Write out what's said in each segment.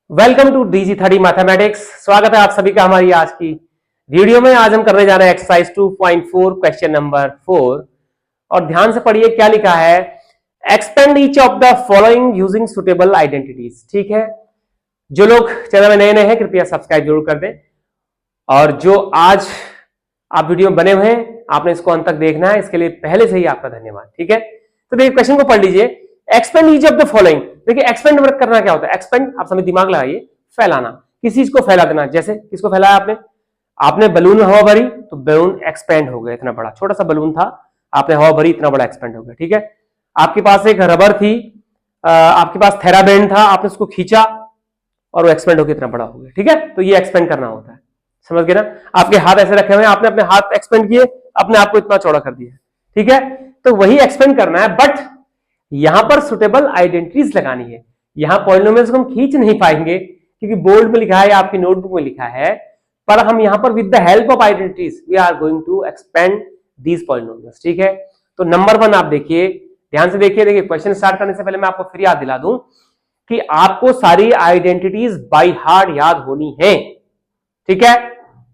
Welcome to DG30 mathematics. स्वागत है आप सभी का हमारी आज की वीडियो में। आज हम करने जा रहे हैं एक्सरसाइज 2.4 क्वेश्चन नंबर 4 और ध्यान से पढ़िए क्या लिखा है। Expand each of the following using suitable identities. ठीक है, जो लोग चैनल में नए नए हैं कृपया सब्सक्राइब जरूर कर दें और जो आज आप वीडियो में बने हुए हैं आपने इसको अंत तक देखना है, इसके लिए पहले से ही आपका धन्यवाद। ठीक है, तो देखिए क्वेश्चन को पढ़ लीजिए। Expand each of the following. देखिए एक्सपेंड वर्क करना क्या होता है। एक्सपेंड आप समय दिमाग लगाइए, फैलाना, किसी चीज को फैला देना। जैसे किसको फैलाया आपने बलून में हवा भरी तो बलून एक्सपेंड हो गया, इतना बड़ा, छोटा सा बलून था, आपने हवा भरी इतना बड़ा एक्सपेंड हो गया। ठीक है, आपके पास एक रबर थी, आपके पास थेराबैंड था, आपने उसको खींचा और वो एक्सपेंड होकर इतना बड़ा हो गया। ठीक है, तो ये एक्सपेंड करना होता है, समझ गए ना। आपके हाथ ऐसे रखे हुए हैं, आपने अपने हाथ एक्सपेंड किए, अपने आप को इतना चौड़ा कर दिया। ठीक है, तो वही एक्सपेंड करना है, बट यहां पर सुटेबल आइडेंटिटीज लगानी है। यहां पॉलिनोमियल्स को हम खींच नहीं पाएंगे क्योंकि बोर्ड में लिखा है या आपकी नोटबुक में लिखा है, पर हम यहां पर with the help of identities we are going to expand these polynomials. ठीक है, तो नंबर 1 आप देखिए, ध्यान से देखिए क्वेश्चन स्टार्ट करने से पहले मैं आपको फिर याद दिला दूं कि आपको सारी आइडेंटिटीज बाय हार्ट याद होनी है। ठीक है,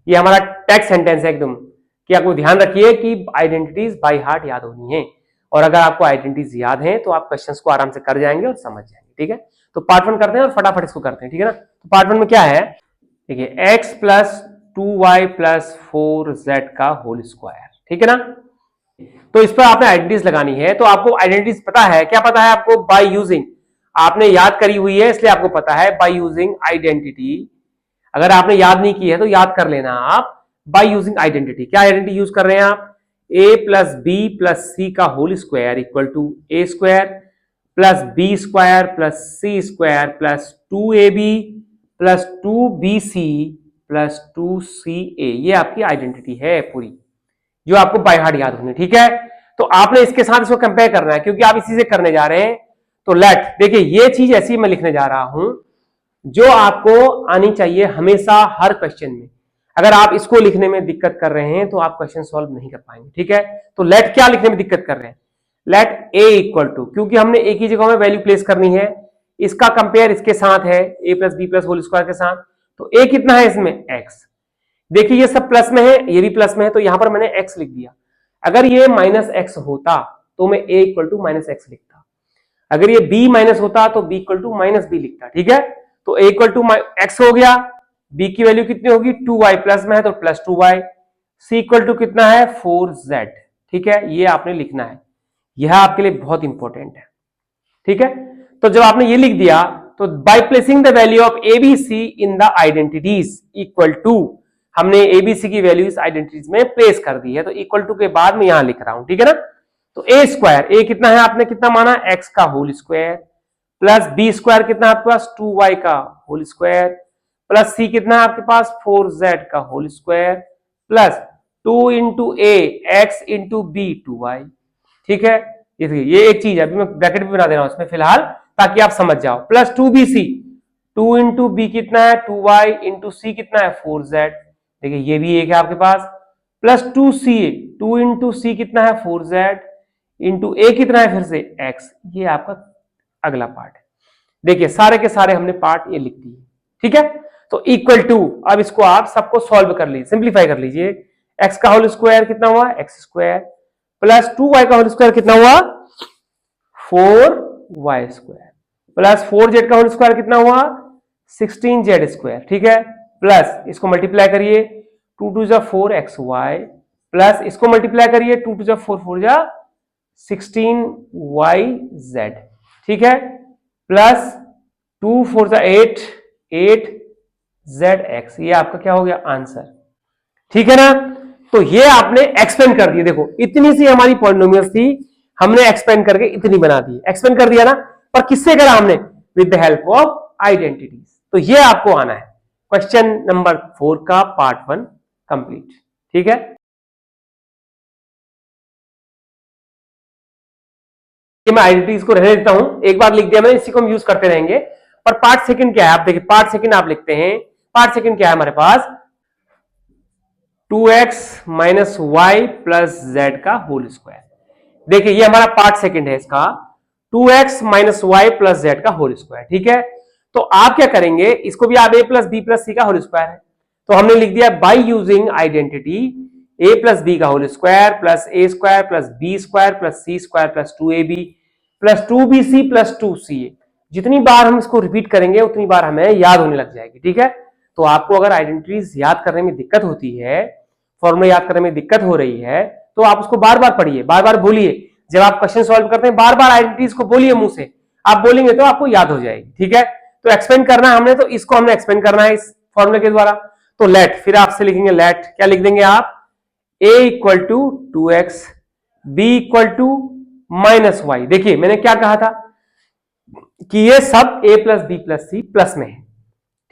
ये हमारा टेक्स्ट सेंटेंस है एकदम कि आपको ध्यान रखिए कि आइडेंटिटीज बाय हार्ट याद होनी है, और अगर आपको आइडेंटिटीज याद हैं तो आप क्वेश्चंस को आराम से कर जाएंगे और समझ जाएंगे। ठीक है, तो पार्ट 1 करते हैं और फटाफट इसको करते हैं। ठीक है ना, तो पार्ट 1 में क्या है, देखिए x plus 2y plus 4z का होल स्क्वायर। ठीक है ना, तो इस पर आपने आइडेंटिटीज लगानी है। तो आपको आइडेंटिटीज पता है, क्या पता है आपको, बाय यूजिंग, आपने याद करी हुई है इसलिए आपको पता है बाय यूजिंग आइडेंटिटी। अगर आपने याद नहीं की है तो याद कर लेना आप बाय यूजिंग आइडेंटिटी। क्या आइडेंटिटी यूज कर रहे हैं आप, a प्लस बी प्लस सी का whole square equal to A square plus B square plus C square plus 2ab plus 2bc plus 2ca। ये आपकी आइडेंटिटी है पूरी, जो आपको बाय हार्ट याद होनी। ठीक है, तो आपने इसके साथ इसको कंपेयर करना है क्योंकि आप इसी से करने जा रहे हैं। तो लेट, देखिए ये चीज ऐसी मैं लिखने जा रहा हूं जो आपको आनी चाहिए हमेशा हर क्वेश्चन में। अगर आप इसको लिखने में दिक्कत कर रहे हैं तो आप क्वेश्चन सॉल्व नहीं कर पाएंगे। ठीक है, तो लेट क्या लिखने में दिक्कत कर रहे हैं, लेट ए इक्वल टू, क्योंकि हमने एक ही जगह में वैल्यू प्लेस करनी है, इसका कंपेयर इसके साथ है A plus B plus whole square के साथ। तो ए कितना है इसमें, एक्स। देखिए ये सब प्लस में है, ये भी प्लस में है, तो यहां पर मैंने एक्स लिख दिया। अगर ये माइनस एक्स होता तो मैं a equal to minus x लिखता, अगर ये बी माइनस होता तो b equal to minus b लिखता। ठीक है, तो ए इक्वल टू एक्स हो गया, बी की वैल्यू कितनी होगी 2y, प्लस में है तो plus 2y, C equal to कितना है 4z। ठीक है, ये आपने लिखना है, यह आपके लिए बहुत इंपॉर्टेंट है। ठीक है, तो जब आपने ये लिख दिया तो by placing the value of ABC in the identities equal to, हमने एबीसी की वैल्यू इस आइडेंटिटीज में प्लेस कर दी है, तो इक्वल टू के बाद में यहां लिख रहा हूं। ठीक है ना, तो ए स्क्वायर, ए कितना है आपने कितना माना, एक्स का whole square, plus B square कितना आपके पास 2y का होल स्क्वायर, प्लस सी कितना है आपके पास 4z का होल स्क्वायर, प्लस 2 इंटू ए एक्स इंटू बी 2y। ठीक है, ये एक चीज है, अभी मैं ब्रैकेट भी बना दे रहा हूं इसमें फिलहाल ताकि आप समझ जाओ। प्लस 2bc, 2 इंटू बी कितना है 2y इंटू सी कितना है 4z। देखिए ये भी एक है आपके पास, प्लस 2ca, 2 इंटू सी कितना है 4z इंटू ए कितना है फिर से x। ये आपका अगला पार्ट है। देखिए सारे के सारे हमने पार्ट ये लिख दिए। ठीक है, तो इक्वल टू, अब इसको आप सबको सॉल्व कर लीजिए, सिंप्लीफाई कर लीजिए। एक्स का होल स्क्वायर कितना हुआ, एक्स स्क्वायर, प्लस 2y का होल स्क्वायर कितना हुआ 4y स्क्वायर, प्लस 4z का होल स्क्वायर कितना हुआ 16z स्क्वायर। ठीक है, प्लस इसको मल्टीप्लाई करिए, 2 2 जा 4xy, प्लस इसको मल्टीप्लाई करिए 2 2 जा 4 4 जा 16yz। ठीक है, प्लस 2 4 जा 8 8zx। ये आपका क्या हो गया आंसर। ठीक है ना, तो ये आपने एक्सपेंड कर दिया। देखो इतनी सी हमारी पॉलिनोमियल्स थी, हमने एक्सपेंड करके इतनी बना दी, एक्सपेंड कर दिया ना, पर किससे करा हमने, with the help of identities. तो ये आपको आना है क्वेश्चन नंबर 4 का पार्ट 1 कंप्लीट। ठीक है, मैं आइडेंटिटीज को रहने देता हूं, एक बार लिख दिया मैंने, इसी को हम यूज करते रहेंगे। पर पार्ट सेकंड क्या है आप देखिए, पार्ट सेकंड आप लिखते हैं, पार्ट सेकंड क्या है हमारे पास 2x minus y plus z का होल स्क्वायर। देखिए ये हमारा पार्ट सेकंड है इसका, 2x minus y plus z का होल स्क्वायर। ठीक है, तो आप क्या करेंगे, इसको भी आप a प्लस बी प्लस सी का होल स्क्वायर है, तो हमने लिख दिया by using identity a plus B का whole square plus A square plus B square plus C square plus 2ab plus 2bc plus 2ca। जितनी बार हम इसको रिपीट करेंगे उतनी बार हमें याद होने लग जाएगी। ठीक है, तो आपको अगर आइडेंटिटीज याद करने में दिक्कत होती है, फॉर्मूला याद करने में दिक्कत हो रही है, तो आप उसको बार बार पढ़िए, बार बार बोलिए। जब आप क्वेश्चन सॉल्व करते हैं बार बार आइडेंटिटीज को बोलिए मुंह से, आप बोलेंगे तो आपको याद हो जाएगी। ठीक है, तो एक्सपेंड करना है हमने, तो इसको हमने एक्सपेंड करना है इस फॉर्मूले के द्वारा। तो लेट, फिर आपसे लिखेंगे लेट, क्या लिख देंगे आप, a equal to 2x, b equal to minus y. देखिए मैंने क्या कहा था कि ये सब a plus B plus c plus में है।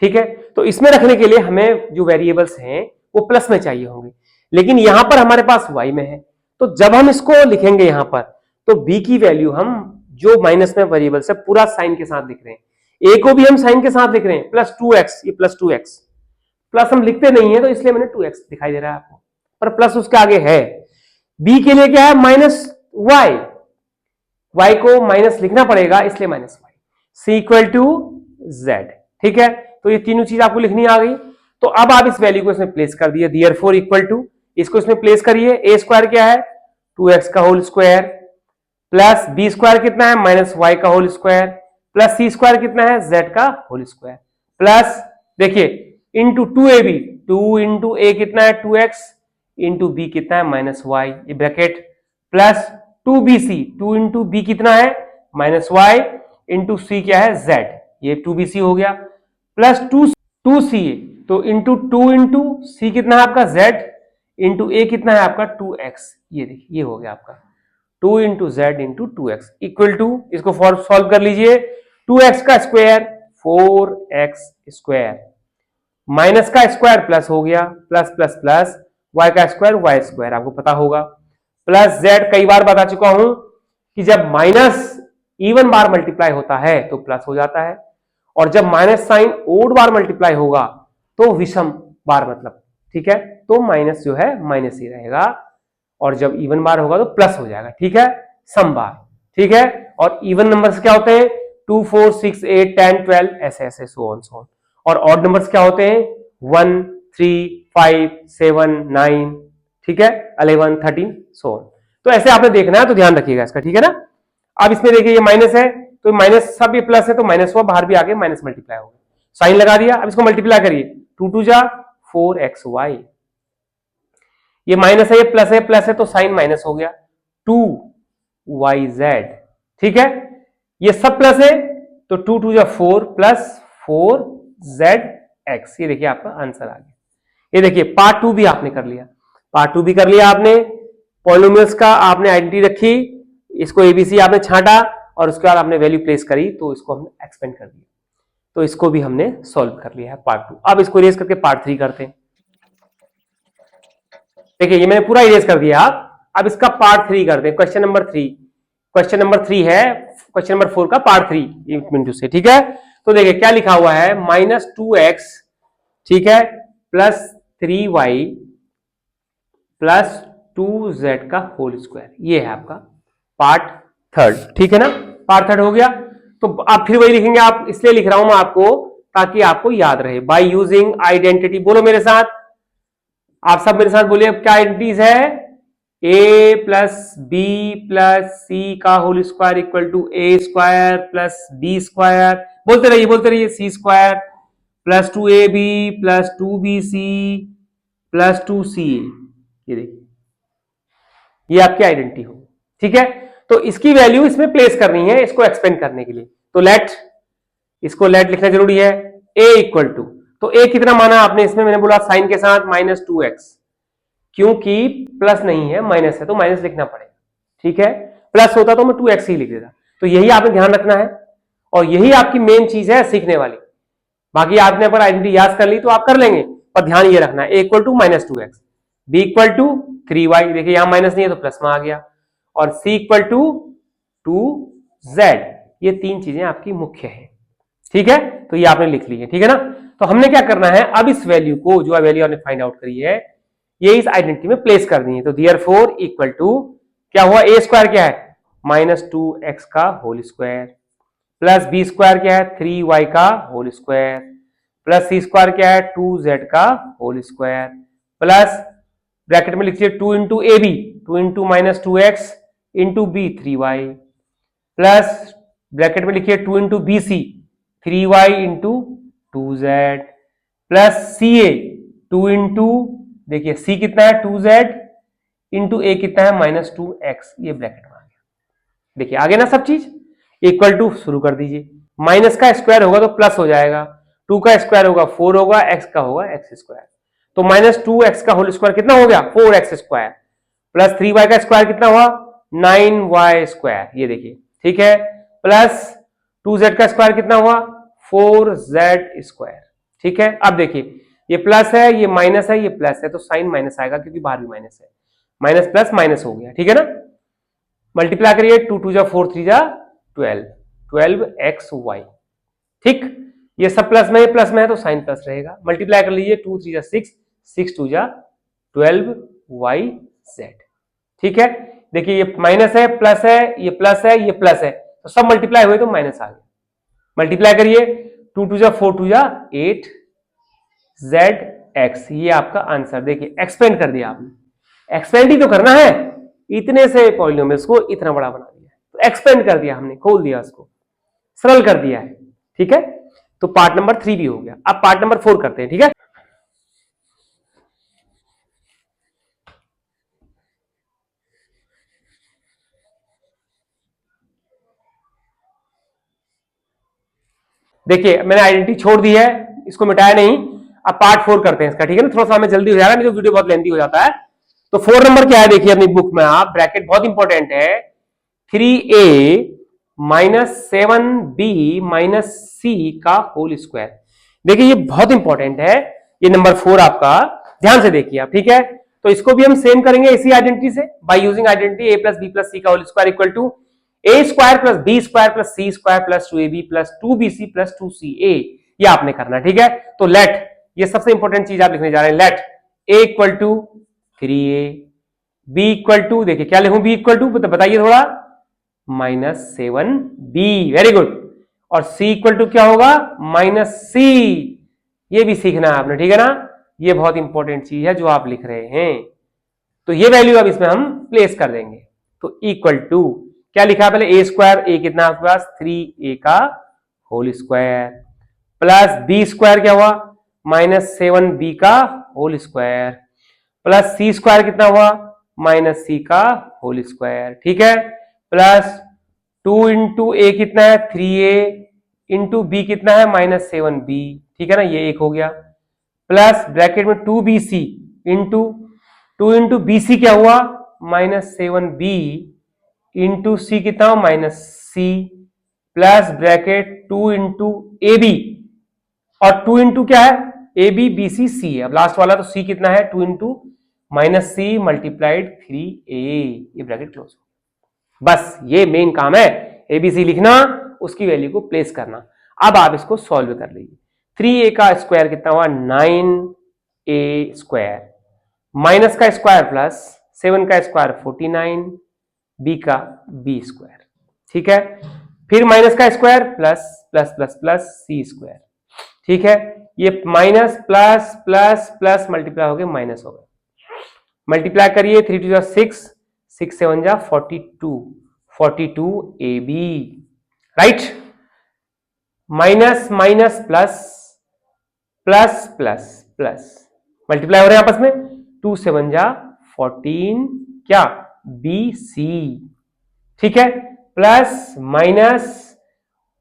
ठीक है, तो इसमें रखने के लिए हमें जो वेरिएबल्स हैं वो प्लस में चाहिए होंगे, लेकिन यहां पर हमारे पास y में है, तो जब हम इसको लिखेंगे यहां पर, तो b की वैल्यू हम जो माइनस में वेरिएबल्स है पूरा साइन के साथ लिख रहे हैं, a को भी हम साइन के साथ लिख रहे हैं, प्लस 2x, ये प्लस 2x, प्लस हम लिखते नहीं है तो इसलिए मैंने 2x दिखाई दे रहा है आपको, पर प्लस उसके आगे है। b के लिए क्या है, माइनस y, y को माइनस लिखना पड़ेगा इसलिए minus y, c equal to z। ठीक है, तो ये तीनों चीज आपको लिखनी आ गई। तो अब आप इस वैल्यू को इसमें प्लेस कर दिए, देयरफॉर इक्वल टू, इसको इसमें प्लेस करिए, a स्क्वायर क्या है 2x का whole square plus b square कितना है माइनस y का whole square plus c square कितना है z का होल स्क्वायर प्लस देखिए इंटू 2ab, 2 इंटू a कितना है 2x इंटू b कितना है माइनस y, ये bracket, plus 2bc, 2 into b कितना है माइनस y इंटू c क्या है z, ये 2bc हो गया, प्लस 2ca, तो इंटू 2 इंटू c कितना है आपका z इंटू a कितना है आपका 2x, ये देखिए ये हो गया आपका 2 into z into 2x equal to, इसको सॉल्व कर लीजिए, 2x का स्क्वायर 4x स्क्वायर माइनस का स्क्वायर प्लस हो गया, प्लस प्लस प्लस y का स्क्वायर y स्क्वायर आपको पता होगा, प्लस z, कई बार बता चुका हूं कि जब माइनस इवन बार मल्टीप्लाई होता है तो प्लस हो जाता है, और जब माइनस साइन ओड बार मल्टीप्लाई होगा तो विषम बार मतलब, ठीक है, तो माइनस जो है माइनस ही रहेगा, और जब इवन बार होगा तो प्लस हो जाएगा। ठीक है, सम बार। ठीक है, और इवन नंबर्स क्या होते हैं 2 4 6 8 10 12 ऐसे ऐसे सो ऑन सो ऑन, और ऑड नंबर्स क्या होते हैं 1 3 5 7 9, ठीक है, 11 13 सो ऑन। तो ऐसे आपने देखना है, तो ध्यान रखिएगा इसका। ठीक है ना, अब इसमें देखिए ये माइनस है तो माइनस, सब ये प्लस है तो माइनस हुआ, बाहर भी आगे माइनस मल्टीप्लाई होगा, साइन लगा दिया, अब इसको मल्टीप्लाई करिए, 2 2 जा 4xy, ये माइनस है ये प्लस है तो साइन माइनस हो गया 2yz। ठीक है, ये सब प्लस है तो 2 2 जा 4 प्लस 4zx, ये देखिए आपका आंसर आ गया। ये देखिए पार्ट 2 भी आपने कर लिया, पार्ट 2 भी कर लिया आपने, पॉलिनोमियल्स का आपने आइडेंटिटी रखी, इसको एबीसी आपने छांटा और उसके बाद आपने वैल्यू प्लेस करी, तो इसको हमने एक्सपेंड कर दिया, तो इसको भी हमने सॉल्व कर लिया है पार्ट 2। अब इसको इरेज करके पार्ट 3 करते हैं। देखिए ये मैंने पूरा इरेज कर दिया, अब इसका पार्ट 3 करते हैं, क्वेश्चन नंबर 3। क्वेश्चन नंबर 3 है क्वेश्चन नंबर 4 का पार्ट 3 मिनटू से। ठीक है, तो देखिए क्या लिखा हुआ है -2x, ठीक है, प्लस 3y प्लस 2z का होल स्क्वायर, ये है आपका पार्ट 3। ठीक है ना, पार्ट 3 हो गया। तो आप फिर वही लिखेंगे, आप इसलिए लिख रहा हूं मैं आपको ताकि आपको याद रहे, बाय यूजिंग आइडेंटिटी। बोलो मेरे साथ, आप सब मेरे साथ बोलिए, क्या आइडेंटिटीज है, a प्लस बी प्लस सी का whole square equal to A square plus B square, बोलते रहिए C square plus 2ab plus 2bc plus 2ca, ये देखिए ये आपकी आइडेंटिटी हो। ठीक है, तो इसकी वैल्यू इसमें प्लेस करनी है इसको एक्सपेंड करने के लिए, तो लेट, इसको लेट लिखना जरूरी है, a इक्वल टू, तो a कितना माना आपने इसमें, मैंने बोला साइन के साथ -2x, क्योंकि प्लस नहीं है माइनस है तो माइनस लिखना पड़ेगा। ठीक है, प्लस होता तो मैं 2x ही लिख देता, तो यही आपने ध्यान रखना है, और यही आपकी मेन चीज है सीखने वाली। बाकी आपने अगर आइडेंटिटी याद कर ली तो आप कर लेंगे, पर ध्यान ये रखना है, a equal to -2x, b equal to 3y, देखिए यहां माइनस नहीं है तो प्लस में आ गया, और c इक्वल टू 2z, ये तीन चीजें आपकी मुख्य है। ठीक है, तो ये आपने लिख ली है। ठीक है ना, तो हमने क्या करना है, अब इस वैल्यू को, जो वैल्यू आपने फाइंड आउट करी है, ये इस आइडेंटिटी में प्लेस कर दी है, तो देयरफॉर इक्वल टू क्या हुआ, a स्क्वायर क्या है -2x का whole square plus B square क्या है 3y का होल स्क्वायर, प्लस सी स्क्वायर क्या है 2z का होल स्क्वायर, प्लस ब्रैकेट में लिखिए 2 इंटू ए B 2 into minus 2x into B 3y, plus bracket में लिखिए 2 into B C 3y into 2z, plus C A 2 into देखिए सी कितना है 2z इंटू ए कितना है माइनस 2x, ये ब्रैकेट में आ गया। देखिए आगे ना सब चीज इक्वल टू शुरू कर दीजिए, माइनस का स्क्वायर होगा तो प्लस हो जाएगा, 2 का स्क्वायर होगा 4 होगा, x का होगा x स्क्वायर, तो माइनस 2x का होल स्क्वायर कितना हो गया 4x स्क्वायर, प्लस 3y का स्क्वायर कितना हुआ 9y स्क्वायर, ये देखिए ठीक है, प्लस 2z का स्क्वायर कितना हुआ 4z स्क्वायर, ठीक है। अब देखिए ये प्लस है ये माइनस है ये प्लस है, तो साइन माइनस आएगा क्योंकि बाहर भी माइनस है, माइनस प्लस माइनस हो गया, ठीक है ना। मल्टीप्लाई करिए 2 2 जा 4 3 जा 12 12xy, ठीक, ये सब प्लस में ये प्लस में है तो साइन प्लस रहेगा, मल्टीप्लाई कर लीजिए 2 3 जा 6 6 2 जा 12yz, ठीक है। देखिए ये माइनस है प्लस है ये प्लस है ये प्लस है, तो सब मल्टीप्लाई हुए तो माइनस आ गया, मल्टीप्लाई करिए 2 2 जा 4 2 जा 8zx, ये आपका आंसर। देखिए एक्सपेंड कर दिया आपने, एक्सपेंड ही तो करना है, इतने से पॉलिनोमियल्स को इतना बड़ा बना दिया, तो एक्सपेंड कर दिया हमने, खोल दिया उसको, सरल कर दिया है, ठीक है। तो पार्ट नंबर 3 भी हो गया, अब पार्ट नंबर 4 करते हैं, ठीक है। देखिए मैंने आइडेंटिटी छोड़ दी है, इसको मिटाया नहीं, अब पार्ट 4 करते हैं इसका, ठीक है ना, थोड़ा सा हमें जल्दी हो जाएगा, नहीं तो वीडियो बहुत लेंथी हो जाता है। तो 4 नंबर क्या है देखिए अपनी बुक में, आप ब्रैकेट बहुत इंपॉर्टेंट है, 3a माइनस 7b माइनस सी का होल स्क्वायर। देखिए ये बहुत इंपॉर्टेंट है, ये नंबर 4 आपका, ध्यान से देखिए आप, ठीक है। तो इसको भी हम सेम करेंगे इसी आइडेंटिटी से, by using identity a plus B plus सी का whole square equal to A square plus B square plus C square plus 2ab plus 2bc plus 2ca, ये आपने करना, ठीक है। तो लेट, ये सबसे इंपॉर्टेंट चीज आप लिखने जा रहे हैं, let a equal to 3a, b equal to, देखिए क्या लिखूं b इक्वल टू बताइए थोड़ा, माइनस 7b, वेरी गुड, और c इक्वल टू क्या होगा माइनस c, ये भी सीखना है आपने, ठीक है ना, ये बहुत इंपॉर्टेंट चीज है जो आप लिख रहे हैं। तो ये वैल्यू अब इसमें हम प्लेस कर देंगे, तो इक्वल टू क्या लिखा है पहले a स्क्वायर, a कितना आपके पास 3a का whole square, plus b square क्या हुआ माइनस 7b का whole square, plus c square कितना हुआ माइनस c का होल स्क्वायर, ठीक है, प्लस 2 इंटू ए कितना है 3a इंटू बी कितना है माइनस 7b, ठीक है ना, ये एक हो गया, प्लस ब्रैकेट में 2bc इंटू 2 इंटू बी सी क्या हुआ माइनस 7b इंटू सी कितना minus c, plus bracket 2 into ए बी, और 2 इंटू क्या है ए बी बी सी सी है, अब लास्ट वाला तो सी कितना है 2 इंटू माइनस सी मल्टीप्लाइड 3a, ये ब्रैकेट क्लोज। बस ये मेन काम है, एबीसी लिखना, उसकी वैल्यू को प्लेस करना। अब आप इसको सॉल्व कर लीजिए, 3a का स्क्वायर कितना हुआ 9a स्क्वायर, माइनस का स्क्वायर प्लस 7 का स्क्वायर 49, b का b स्क्वायर, ठीक है, फिर माइनस का square plus plus plus plus c square, ठीक है, ये minus plus plus plus multiply हो गए माइनस हो गए, मल्टीप्लाई करिए 3 2 जा 6 6 7 जा 42 42ab, right, minus minus plus plus plus plus multiply हो रहे हैं आपस में, 2 7 जा 14 क्या bc, ठीक है, प्लस माइनस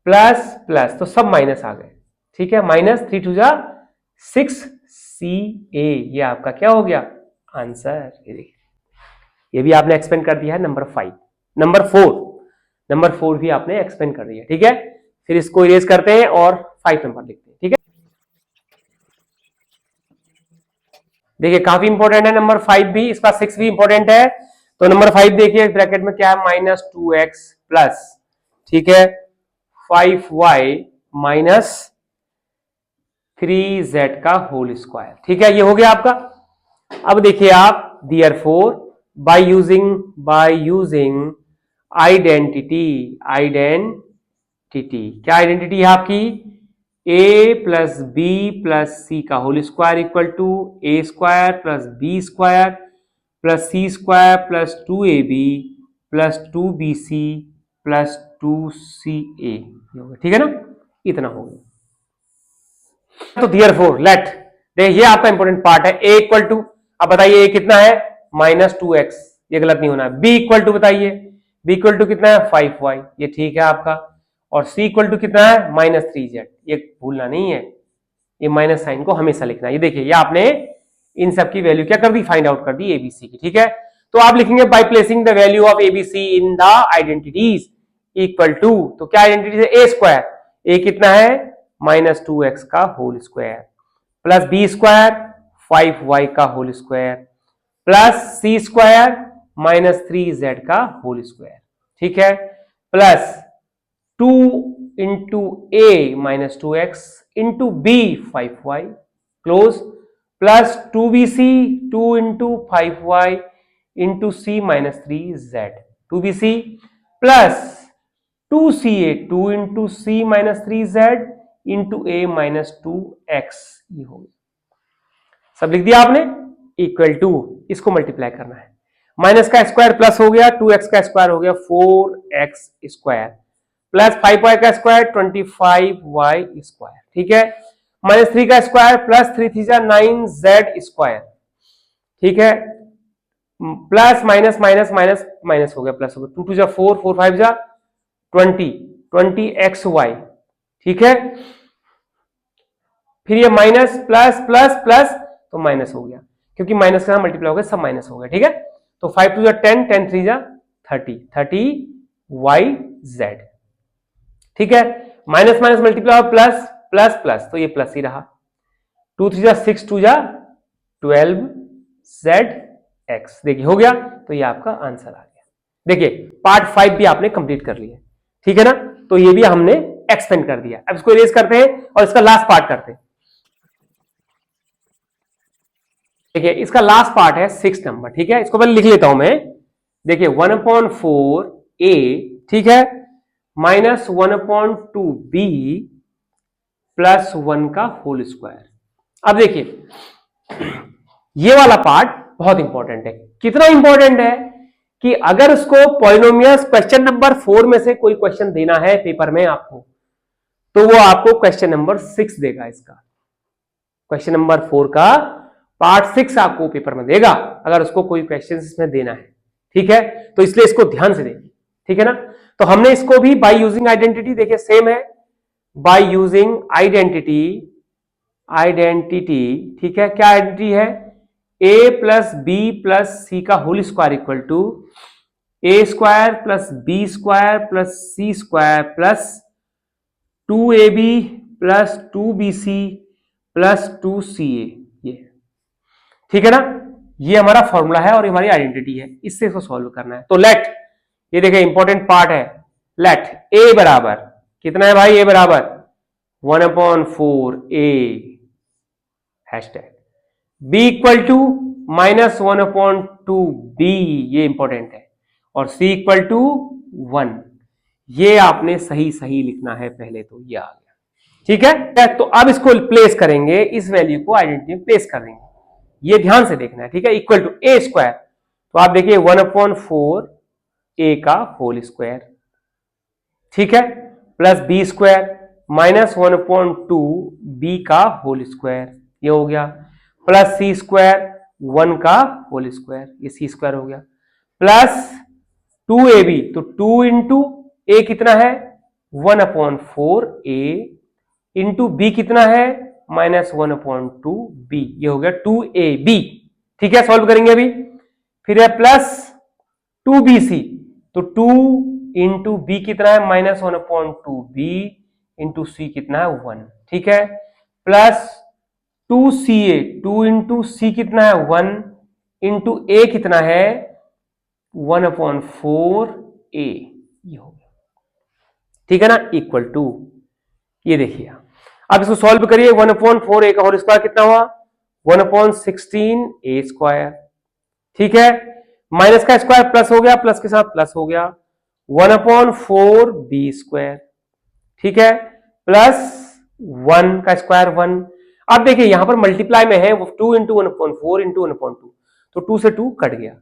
प्लस प्लस, तो सब माइनस आ गए, ठीक है, माइनस 3 2 जा 6ca, ये आपका क्या हो गया आंसर। ये देखिए ये भी आपने एक्सपेंड कर दिया है नंबर 5, नंबर 4 भी आपने एक्सपेंड कर दिया, ठीक है। फिर इसको इरेज करते हैं और 5 नंबर लिखते हैं, ठीक है। देखिए काफी इंपॉर्टेंट है नंबर 5 भी, इसका 6 भी इंपॉर्टेंट है। तो नंबर 5 देखिए ब्रैकेट में क्या है माइनस 2x प्लस, ठीक है, 5y माइनस 3z का होल स्क्वायर, ठीक है, ये हो गया आपका। अब देखिए आप therefore by using आइडेंटिटी क्या आइडेंटिटी है आपकी? ए प्लस बी प्लस सी का whole square equal to A square plus B square plus C square plus 2ab plus 2bc plus 2ca। ठीक है ना, इतना हो गया। तो देयरफॉर लेट, देखिए ये आपका इंपॉर्टेंट पार्ट है। ए इक्वल टू, अब बताइए ए कितना है? -2x, ये गलत नहीं होना है। बी इक्वल टू बताइए, बी इक्वल टू कितना है? 5y, ये ठीक है आपका। और सी इक्वल टू कितना है? -3z, ये भूलना नहीं है, ये माइनस साइन को हमेशा लिखना है। ये देखिए, ये आपने इन सब की वैल्यू क्या कर दी? फाइंड आउट कर दी एबीसी की। ठीक है, तो आप लिखेंगे by placing the value of ABC in the identities equal to, तो क्या आइडेंटिटी है? ए स्क्वायर, ए कितना है? -2x का whole square plus B square 5y का होल स्क्वायर प्लस सी स्क्वायर -3z का होल स्क्वायर। ठीक है, plus 2 into a -2x into b 5y close plus 2bc 2 into 5y into c -3z 2bc plus 2ca 2 into c -3z into a -2x, ये हो गया। सब लिख दिया आपने, इक्वल टू, इसको मल्टीप्लाई करना है। माइनस का स्क्वायर प्लस हो गया, 2x का स्क्वायर हो गया 4x स्क्वायर प्लस 5y का स्क्वायर 25y स्क्वायर। ठीक है, -3 का स्क्वायर प्लस 3 3 9z स्क्वायर। ठीक है, plus minus minus minus minus हो गया, प्लस हो गया, 2 2 4 4 5 20xy। ठीक है, फिर ये माइनस प्लस प्लस प्लस तो माइनस हो गया, क्योंकि माइनस का मल्टीप्लाई हो गया, सब माइनस हो गया। ठीक है, तो 5 2 10 10 3 30 ठीक है, माइनस माइनस मल्टीप्लाई हो प्लस प्लस प्लस, तो ये प्लस ही रहा। 2 3 6 2 12zx, देखिए हो गया, तो ये आपका आंसर आ गया। देखिए पार्ट 5 भी आपने कंप्लीट कर लिया। ठीक है ना, तो ये भी हमने एक्सपेंड कर दिया। अब इसको इरेज करते हैं और इसका लास्ट पार्ट करते हैं। देखिए इसका लास्ट पार्ट है 6 नंबर। ठीक है, इसको पहले लिख लेता हूं मैं। देखिए 1/4a, ठीक है, -1/2b प्लस 1 का होल स्क्वायर। अब देखिए ये वाला पार्ट बहुत इंपॉर्टेंट है। कितना इंपॉर्टेंट है कि अगर उसको पॉलिनोमियल्स क्वेश्चन नंबर 4 में से कोई क्वेश्चन देना है पेपर में आपको, तो वो आपको क्वेश्चन नंबर 6 देगा। इसका क्वेश्चन नंबर 4 का पार्ट 6 आपको पेपर में देगा, अगर उसको कोई क्वेश्चन इसमें देना है। ठीक है, तो इसलिए इसको ध्यान से देखिए। ठीक है ना, तो हमने इसको भी बाय यूजिंग आइडेंटिटी, देखिए सेम है, बाय यूजिंग आइडेंटिटी, ठीक है, क्या आइडेंटिटी है? a प्लस बी प्लस सी का whole square equal to A square plus B square plus C square plus 2ab plus 2bc plus 2ca। ये ठीक है ना, ये हमारा फॉर्मूला है और ये हमारी आइडेंटिटी है, इससे इसको सॉल्व करना है। तो लेट, ये देखिए इंपॉर्टेंट पार्ट है, लेट a बराबर कितना है भाई? a बराबर 1/4a hashtag, b equal to -1/2b, ये इंपॉर्टेंट है, और c इक्वल टू 1। ये आपने सही सही लिखना है पहले, तो ये आ गया। ठीक है, तो अब इसको प्लेस करेंगे, इस वैल्यू को आइडेंटिटी में प्लेस कर देंगे, ये ध्यान से देखना है। ठीक है, इक्वल टू a स्क्वायर, तो आप देखिए 1/4a का होल स्क्वायर, ठीक है, प्लस b स्क्वायर -1/2b का होल स्क्वायर, ये हो गया, प्लस c स्क्वायर 1 का होल स्क्वायर, ये c स्क्वायर हो गया, प्लस 2ab, तो 2 इंटू a कितना है? 1/4a इंटू b कितना है? -1/2b, ये हो गया 2ab। ठीक है, सॉल्व करेंगे अभी। फिर है प्लस 2bc, तो 2 इंटू b कितना है? -1/2b इंटू c कितना है? 1। ठीक है, प्लस 2ca, 2 इंटू c कितना है? 1 इंटू a कितना है? 1/4a, ये हो गया। ठीक है ना, इक्वल टू, ये देखिए अब इसको सॉल्व करिए। 1/4a का होल स्क्वायर कितना हुआ? 1/16a square. ठीक है, माइनस का स्क्वायर प्लस हो गया, प्लस के साथ प्लस हो गया, 1/4b स्क्वायर ठीक है, प्लस 1 का स्क्वायर 1। अब देखिए यहां पर मल्टीप्लाई में है 2 इंटू 1/4 इंटू 1/2, तो 2 से 2 कट गया।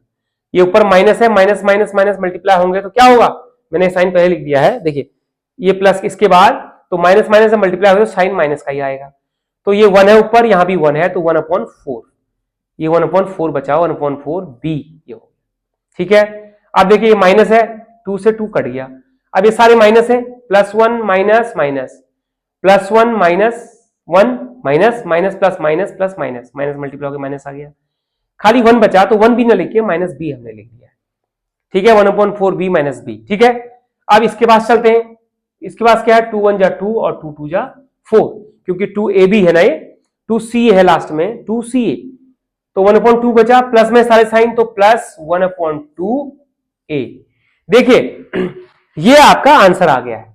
ये ऊपर माइनस है, माइनस माइनस माइनस मल्टीप्लाई होंगे तो क्या होगा, मैंने साइन पहले लिख दिया है, देखिए ये प्लस इसके बाद तो माइनस माइनस से मल्टीप्लाई होगा तो साइन माइनस का ही आएगा। तो ये 1 है ऊपर, यहां भी 1 है तो 1/4, ये 1/4 बचा, 1/4 बी ये हो, ठीक है। अब देखिए ये माइनस है, 2 से 2 कट गया। अब ये सारे माइनस है, +1 minus minus, +1 minus 1 minus minus plus minus plus minus, minus multiply होकर माइनस आ गया। खाली 1 बचा तो 1 भी ना लिखिए, माइनस बी हमने लिख दिया, ठीक है, 1/4 बी माइनस बी, ठीक है। अब इसके पास चलते हैं, इसके पास क्या है, 2 1 जा 2 और 2 2 जा 4, क्योंकि 2ab है ना, ये 2ca है लास्ट में, 2ca, तो 1/2 बचा, प्लस में सारे साइन तो प्लस 1/2a। देखिए ये आपका आंसर आ गया है,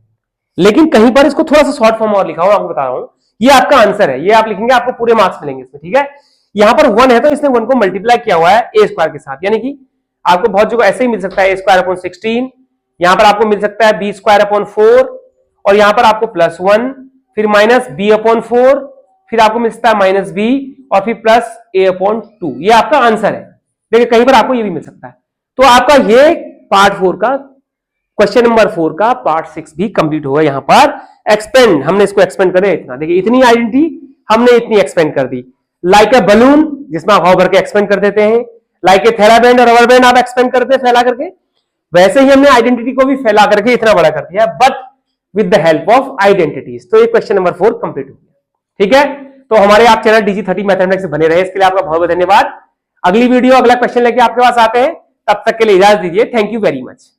लेकिन कहीं पर इसको थोड़ा सा शॉर्ट फॉर्म और लिखा हूं, आपको बता रहा हूं, ये आपका आंसर है, ये आप लिखेंगे आपको पूरे मार्क्स मिलेंगे इसमें, ठीक है। यहां पर 1 है तो इसने 1 को मल्टीप्लाई किया हुआ है a स्क्वायर के साथ, यानी कि आपको बहुत जगह ऐसे ही मिल सकता है a²/16, यहां पर आपको मिल सकता है b²/4, और यहां पर आपको +1, फिर माइनस b/4, फिर आपको मिल सकता है माइनस b, और फिर प्लस a/2, ये आपका आंसर है। देखिए कहीं पर आपको ये भी मिल सकता है। तो आपका ये पार्ट 4 का, क्वेश्चन नंबर 4 का पार्ट 6 भी कंप्लीट होगा। यहां पर एक्सपेंड, हमने इसको एक्सपेंड करे इतना, देखिए इतनी आइडेंटिटी हमने इतनी एक्सपेंड कर दी। लाइक ए बलून, जिसमें आप हवा भर के एक्सपेंड कर देते हैं, लाइक ए थेराबैंड और रबर बैंड आप एक्सपेंड करते हैं फैला करके, वैसे ही हमने आइडेंटिटी को भी फैला करके इतना बड़ा कर दिया, but with the help of identities. तो ये क्वेश्चन नंबर 4 कंप्लीट हो गया, ठीक है। तो हमारे आप चैनल DG30 मैथमेटिक्स से बने रहे, इसके लिए आपका बहुत बहुत धन्यवाद। अगली वीडियो, अगला क्वेश्चन लेके आपके पास आते हैं, तब तक के लिए इजाजत दीजिए। Thank you very much.